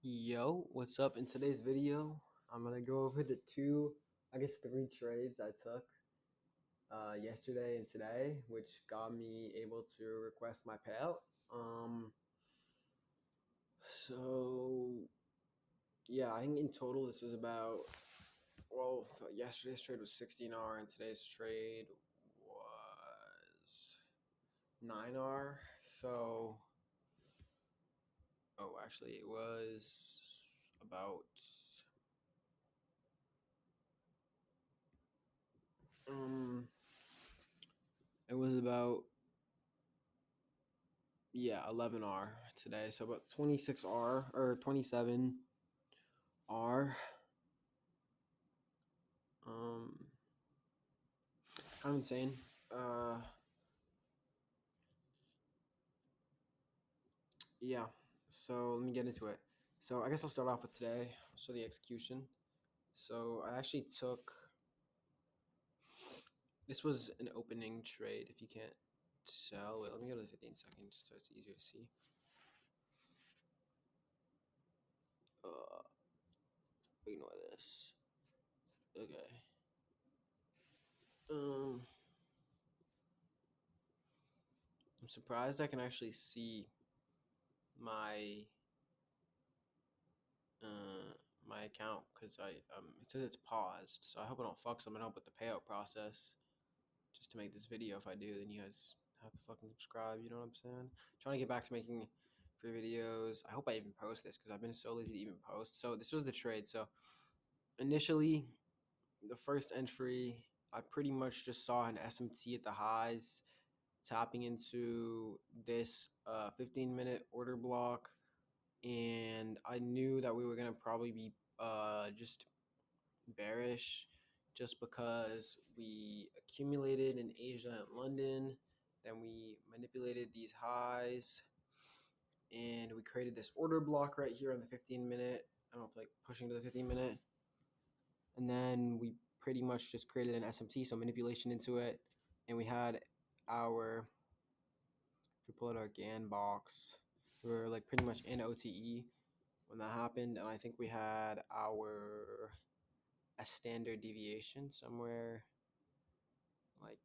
Yo, what's up? In today's video, I'm gonna go over the three trades I took yesterday and today, which got me able to request my payout. Um, so yeah, I think in total this was yesterday's trade was 16R and today's trade was 9R. Actually, it was about um, it was about 11R today. So about 26R or 27R. Um, kind of insane. Uh, yeah. So let me get into it. So I guess I'll start off with today. So the execution. So I actually took. This was an opening trade. If you can't tell, wait. Let me go to the 15 seconds so it's easier to see. Uh, Ignore this. Okay. Um, I'm surprised I can actually see my uh, my account because it says it's paused, so I hope I don't fuck something up with the payout process. Just to make this video, if I do, then you guys have to fucking subscribe. You know what I'm saying? Trying to get back to making free videos. I hope I even post this because I've been so lazy to even post. So this was the trade. So initially, the first entry, I pretty much just saw an SMT at the highs, tapping into this 15-minute order block, and I knew that we were gonna probably be just bearish, just because we accumulated in Asia and London, then we manipulated these highs, and we created this order block right here on the 15-minute. I don't know if like pushing to the 15-minute, and then we pretty much just created an SMT, so manipulation into it, and we had our if we pull out our GAN box, we were like pretty much in OTE when that happened, and I think we had our a standard deviation somewhere like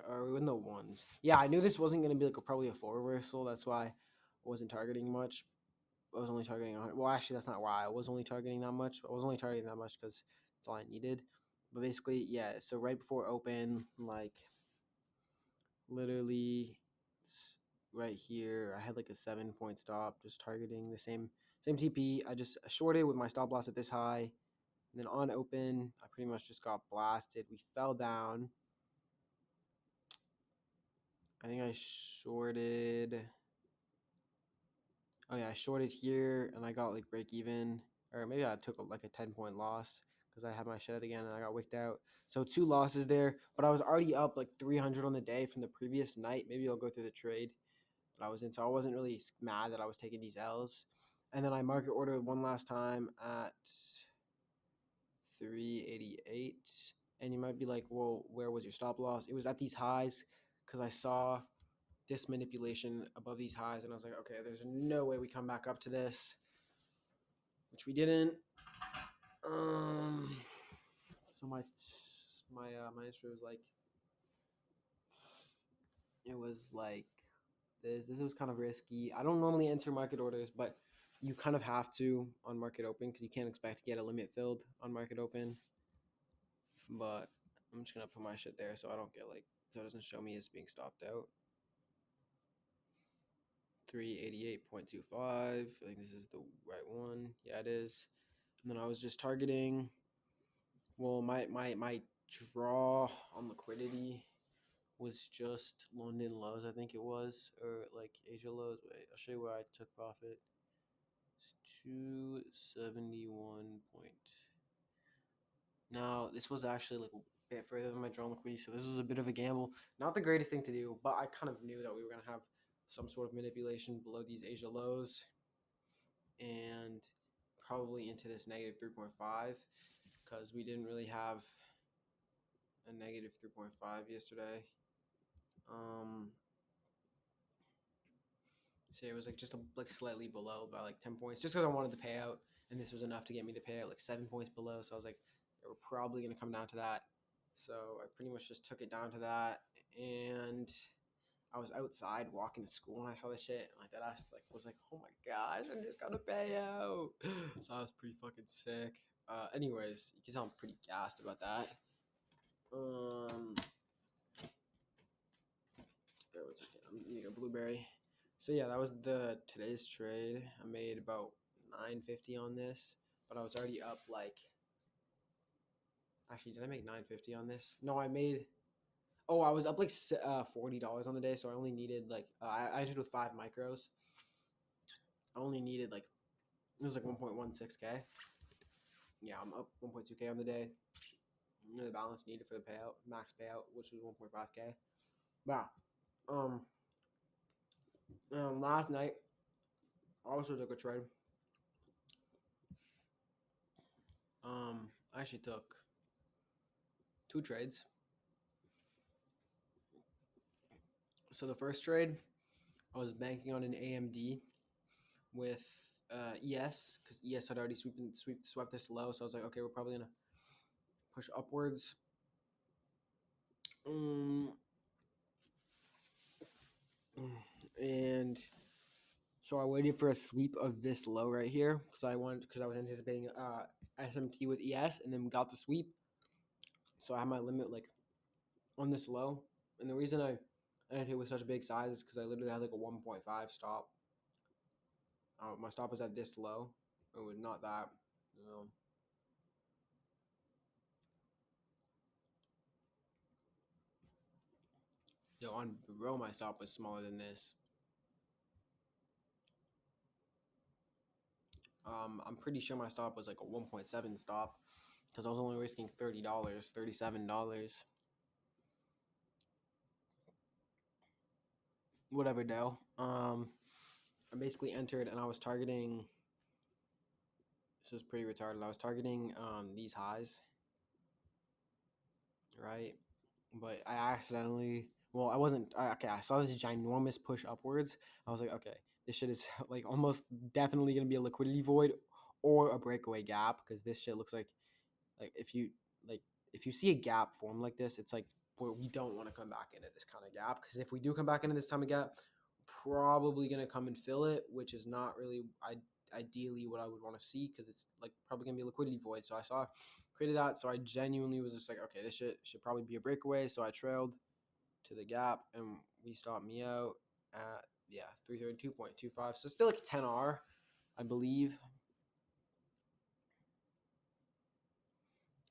or in the ones. Yeah, I knew this wasn't going to be like probably a full reversal. That's why I wasn't targeting much. I was only targeting 100. Well, actually, that's not why I was only targeting that much. I was only targeting that much because that's all I needed. But basically, yeah. So right before open, like literally, it's right here. I had like a 7 point stop, just targeting the same TP. I just shorted with my stop loss at this high. And then on open, I pretty much just got blasted. We fell down. I think I shorted. Oh yeah, I shorted here and I got like break even, or maybe I took like a 10 point loss because I had my shit again and I got wicked out. So two losses there, but I was already up like 300 on the day from the previous night. Maybe I'll go through the trade that I was in, so I wasn't really mad that I was taking these L's. And then I market ordered one last time at 388, and you might be like, well, where was your stop loss? It was at these highs because I saw this manipulation above these highs, and I was like, okay, there's no way we come back up to this, which we didn't. So my answer was like, it was like this was kind of risky. I don't normally enter market orders, but you kind of have to on market open because you can't expect to get a limit filled on market open. But I'm just gonna put my shit there so I don't get like, so it doesn't show me as being stopped out. 388.25. I think this is the right one. Yeah, it is. And then I was just targeting. Well, my draw on liquidity was just London lows, I think it was, or like Asia lows. Wait, I'll show you where I took profit. It's 271 point. Now, this was actually like a bit further than my drawn liquidity, so this was a bit of a gamble. Not the greatest thing to do, but I kind of knew that we were going to have some sort of manipulation below these Asia lows and probably into this negative 3.5 because we didn't really have a negative 3.5 yesterday. say it was like just like slightly below by like 10 points, just because I wanted the payout, and this was enough to get me the payout like 7 points below. So I was like, they were probably gonna come down to that. So I pretty much just took it down to that, and I was outside walking to school and I saw this shit, and like that ass like was like, oh my gosh, I just got a payout. So I was pretty fucking sick. Anyways, you can tell I'm pretty gassed about that. Wait 1 second, I'm eating a blueberry. So yeah, that was the today's trade. I made about 950 on this, but I was already up like. Actually, did I make 950 on this? No, I made. Oh, I was up like $40 on the day, so I only needed like I did with 5 micros. I only needed like it was like 1.16k. Yeah, I'm up 1.2k on the day. The balance needed for the payout, max payout, which was 1.5k. Wow. Um, last night I also took a trade. I actually took 2 trades. So the first trade, I was banking on an AMD with ES because ES had already swept this low. So I was like, okay, we're probably gonna push upwards. And so I waited for a sweep of this low right here because I was anticipating SMT with ES, and then we got the sweep. So I had my limit like on this low, and the reason I ended hit with such a big size is because I literally had like a 1.5 stop. My stop was at this low. It was not that. Yo, on row my stop was smaller than this. I'm pretty sure my stop was like a 1.7 stop because I was only risking $30, $37. Whatever, Dell. I basically entered and I was targeting. This is pretty retarded. I was targeting these highs, right? But I accidentally. Well, I wasn't. Okay, I saw this ginormous push upwards. I was like, okay, this shit is like almost definitely gonna be a liquidity void or a breakaway gap because this shit looks like if you see a gap form like this, it's like boy, we don't want to come back into this kind of gap because if we do come back into this time of gap, probably gonna come and fill it, which is not really ideally what I would want to see because it's like probably gonna be a liquidity void. So I saw created that, so I genuinely was just like, okay, this shit should probably be a breakaway. So I trailed to the gap and we stopped me out at 332.25. So still like 10R, I believe.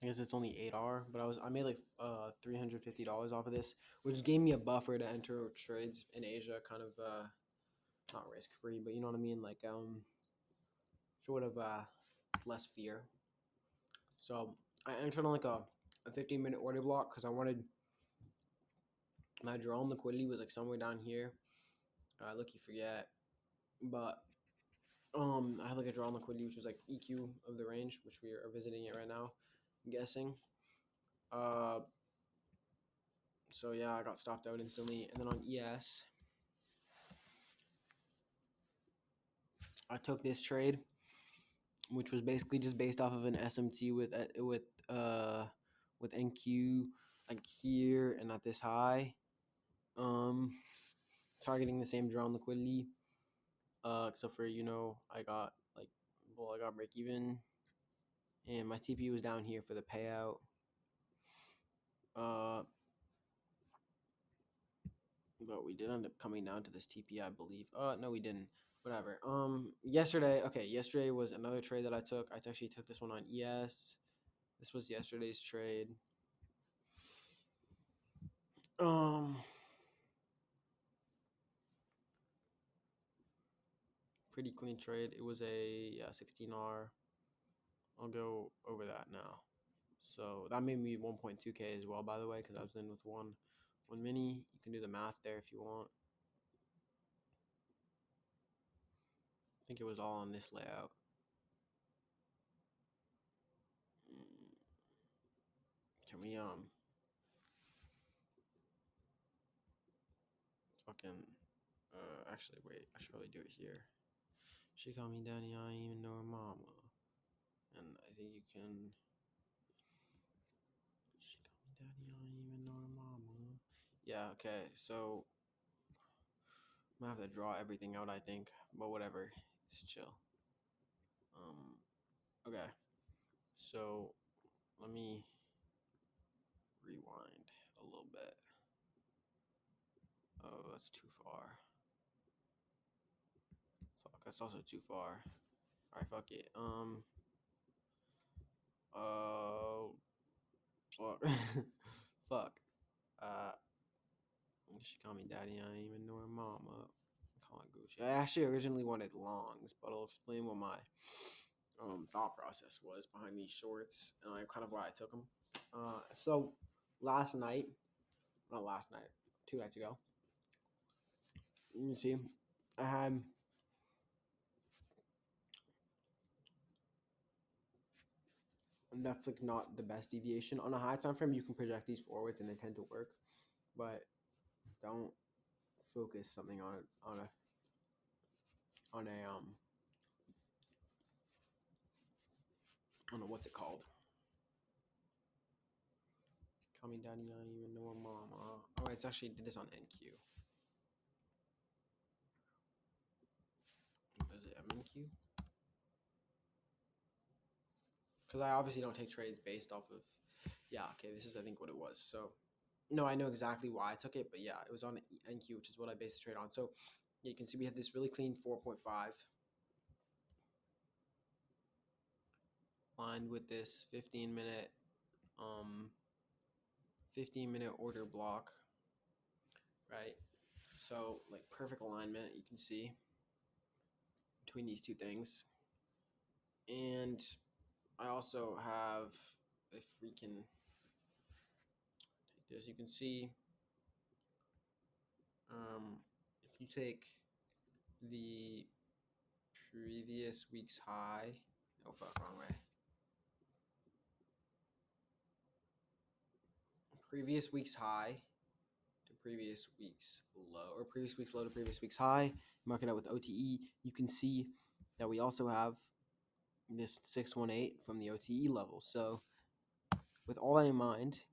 I guess it's only 8R, but I made like $350 off of this, which gave me a buffer to enter trades in Asia, kind of not risk free, but you know what I mean, like sort of less fear. So I entered on like a 15-minute order block because I wanted my drone liquidity was like somewhere down here. Look, you forget, but I had like a drawn liquidity which was like EQ of the range, which we are visiting it right now. I'm guessing. So yeah, I got stopped out instantly, and then on ES, I took this trade, which was basically just based off of an SMT with NQ like here and at this high, um, targeting the same drawn liquidity. Except for I got I got break even, and my TP was down here for the payout. But we did end up coming down to this TP, I believe. No, we didn't. Whatever. Yesterday was another trade that I took. I actually took this one on ES. This was yesterday's trade. Pretty clean trade. It was a 16R. I'll go over that now. So that made me 1.2k as well, by the way, because I was in with one mini. You can do the math there if you want. I think it was all on this layout. Can we fucking Actually, wait. I should probably do it here. She called me daddy. I ain't even know her mama. And I think you can. She called me daddy. I ain't even know her mama. Yeah. Okay. So I'm gonna have to draw everything out. I think, but whatever. It's chill. Okay. So let me rewind a little bit. Oh, that's too far. Fuck, that's also too far. Alright, fuck it. Fuck. Fuck. Uh, she called me daddy. I ain't even know her mama. Call it Gucci. I actually originally wanted longs, but I'll explain what my thought process was behind these shorts and like kind of why I took them. So last night, not last night, 2 nights ago. You can see, I had and that's like not the best deviation on a high time frame. You can project these forwards and they tend to work, but don't focus something on a what's it called? Call me daddy, I don't even know her mama. Oh, it's actually did this on NQ. Is it MNQ? Because I obviously don't take trades based off of. Yeah, okay, this is I think what it was. So, no, I know exactly why I took it, but yeah, it was on NQ, which is what I based the trade on. So, yeah, you can see we had this really clean 4.5 lined with this um 15-minute order block, right? So, like perfect alignment, you can see between these two things. And I also have, if we can take this, you can see if you take the previous week's high, oh fuck, wrong way. Previous week's high to previous week's low, or previous week's low to previous week's high, mark it out with OTE, you can see that we also have this 618 from the OTE level. So with all that in mind,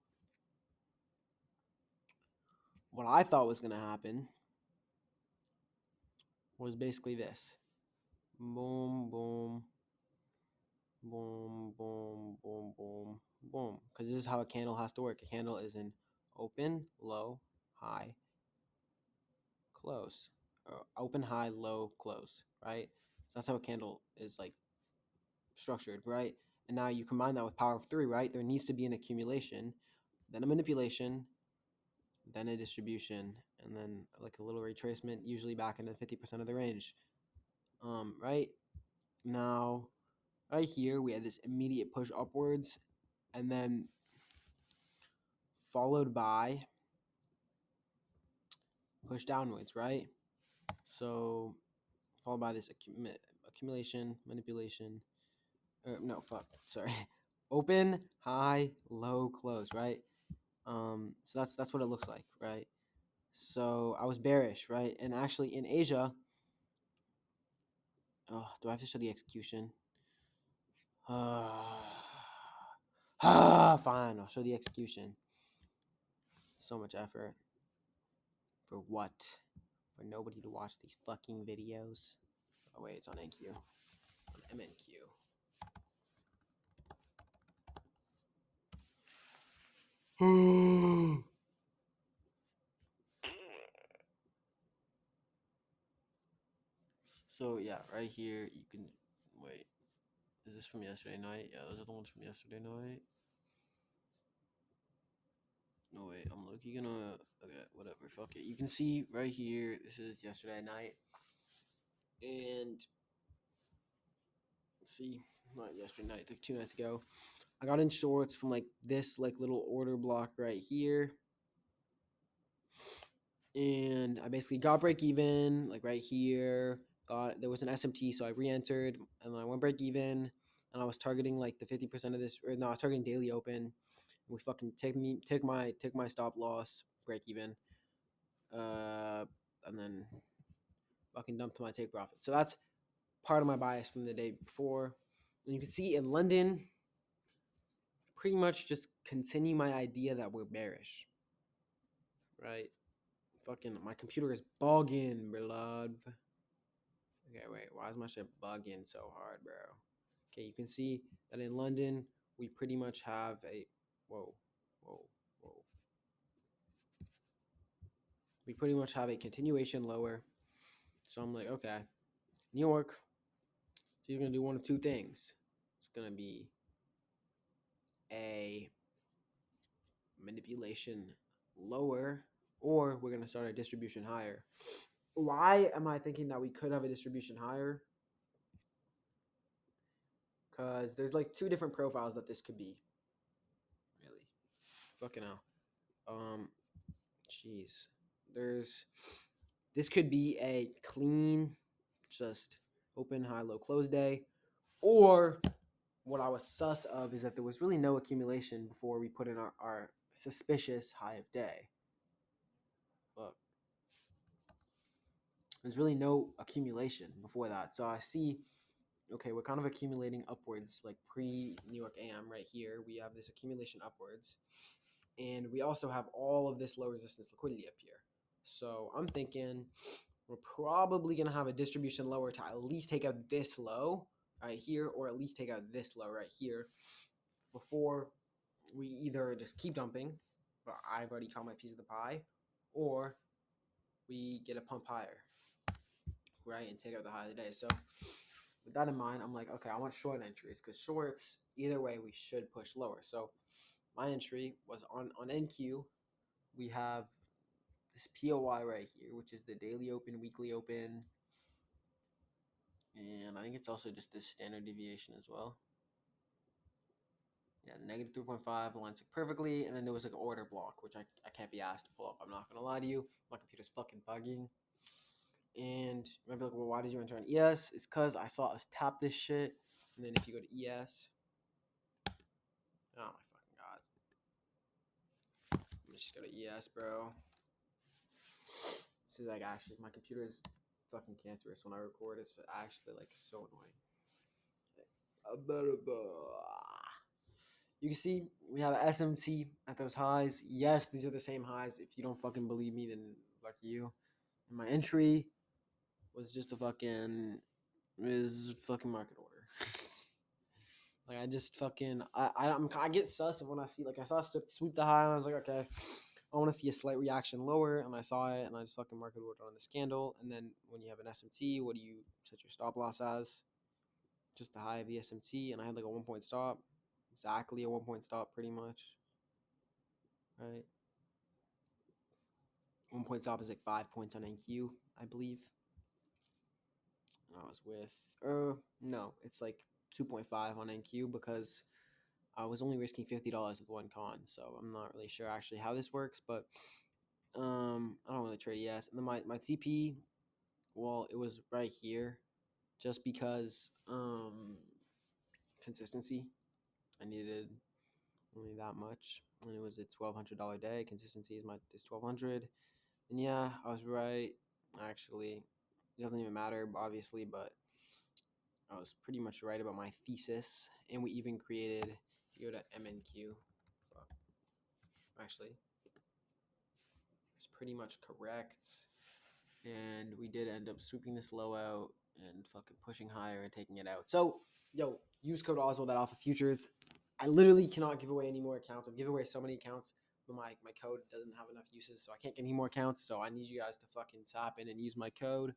what I thought was going to happen was basically this. Boom, boom, boom, boom, boom, boom, boom. Because this is how a candle has to work. A candle is an open, low, high, close. Open, high, low, close, right? So that's how a candle is like structured, right? And now you combine that with power of three, right? There needs to be an accumulation, then a manipulation, then a distribution, and then like a little retracement, usually back into 50% of the range. Right now, right here, we had this immediate push upwards, and then followed by push downwards, right? So followed by this accumulation, manipulation, or no, fuck, sorry, open, high, low, close, right? So that's what it looks like, right? So I was bearish, right? And actually in Asia, oh, do I have to show the execution? Fine, I'll show the execution. So much effort. For what? For nobody to watch these fucking videos? Oh wait, it's on NQ. On MNQ. So yeah, right here you can wait. Is this from yesterday night? Yeah, those are the ones from yesterday night. No wait, I'm looking gonna okay, whatever, fuck it. You can see right here, this is yesterday night. And see, not yesterday night, like 2 nights ago. I got in shorts from like this like little order block right here. And I basically got break even like right here. There was an SMT, so I re-entered and I went break even, and I was targeting like the 50% of this, or no, I was targeting daily open. And we fucking take my stop loss break even, and then fucking dump to my take profit. So that's part of my bias from the day before. And you can see in London, pretty much just continue my idea that we're bearish, right? Fucking my computer is bugging, blood. Okay, wait, why is my shit bugging so hard, bro? Okay, you can see that in London, we pretty much have a, whoa, whoa, whoa. We pretty much have a continuation lower. So I'm like, okay, New York, so you're gonna do one of two things. It's gonna be a manipulation lower, or we're gonna start a distribution higher. Why am I thinking that we could have a distribution higher? Because there's like two different profiles that this could be. Really, fucking hell. Jeez. There's this could be a clean, just open, high, low, close day, or what I was sus of is that there was really no accumulation before we put in our suspicious high of day. Fuck. There's really no accumulation before that. So I see, okay, we're kind of accumulating upwards, like pre-New York AM right here. We have this accumulation upwards. And we also have all of this low resistance liquidity up here. So I'm thinking we're probably going to have a distribution lower to at least take out this low right here, or at least take out this low right here before we either just keep dumping, but I've already caught my piece of the pie, or we get a pump higher, right, and take out the high of the day. So with that in mind, I'm like, okay, I want short entries because shorts, either way, we should push lower. So my entry was on NQ. We have this POI right here, which is the daily open, weekly open, and I think it's also just this standard deviation as well. Yeah, the negative 3.5 lines up perfectly, and then there was like an order block, which I can't be asked to pull up. I'm not gonna lie to you, my computer's fucking bugging. And you might be like, well, why did you enter on ES? It's because I saw us tap this shit, and then if you go to ES, oh my fucking god, let me just go to ES, bro. This is like actually, my computer is fucking cancerous when I record. It's actually like so annoying. You can see we have an SMT at those highs. Yes, these are the same highs. If you don't fucking believe me, then fuck you. And my entry was just a fucking market order. Like I just fucking I get sus when I see, like, I saw sweep the high and I was like, okay, I want to see a slight reaction lower, and I saw it and I just fucking market order on this candle. And then when you have an SMT, what do you set your stop loss as? Just the high of the SMT, and I had like a 1 point stop, exactly a 1 point stop, pretty much, right? 1 point stop is like 5 points on NQ, I believe. And I was with, no, it's like 2.5 on NQ because I was only risking $50 with one con, so I'm not really sure actually how this works, but I don't really trade ES. And then my TP, well, it was right here, just because consistency. I needed only that much, and it was a $1,200 day. Consistency is 1,200, and yeah, I was right. Actually, it doesn't even matter, obviously, but I was pretty much right about my thesis, and we even created. If you go to MNQ, actually, it's pretty much correct, and we did end up sweeping this low out and fucking pushing higher and taking it out. So, yo, use code Oswald at Alpha Futures. I literally cannot give away any more accounts. I've given away so many accounts, but my code doesn't have enough uses, so I can't get any more accounts. So I need you guys to fucking tap in and use my code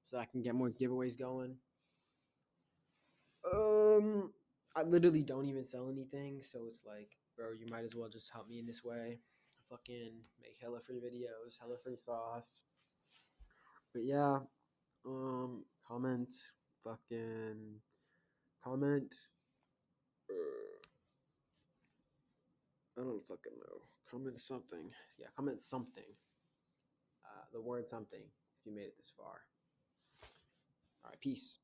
so I can get more giveaways going. I literally don't even sell anything, so it's like, bro, you might as well just help me in this way. I fucking make hella free videos, hella free sauce. But yeah, comment, fucking comment. I don't fucking know. Comment something. Yeah, comment something. The word something if you made it this far. All right, peace.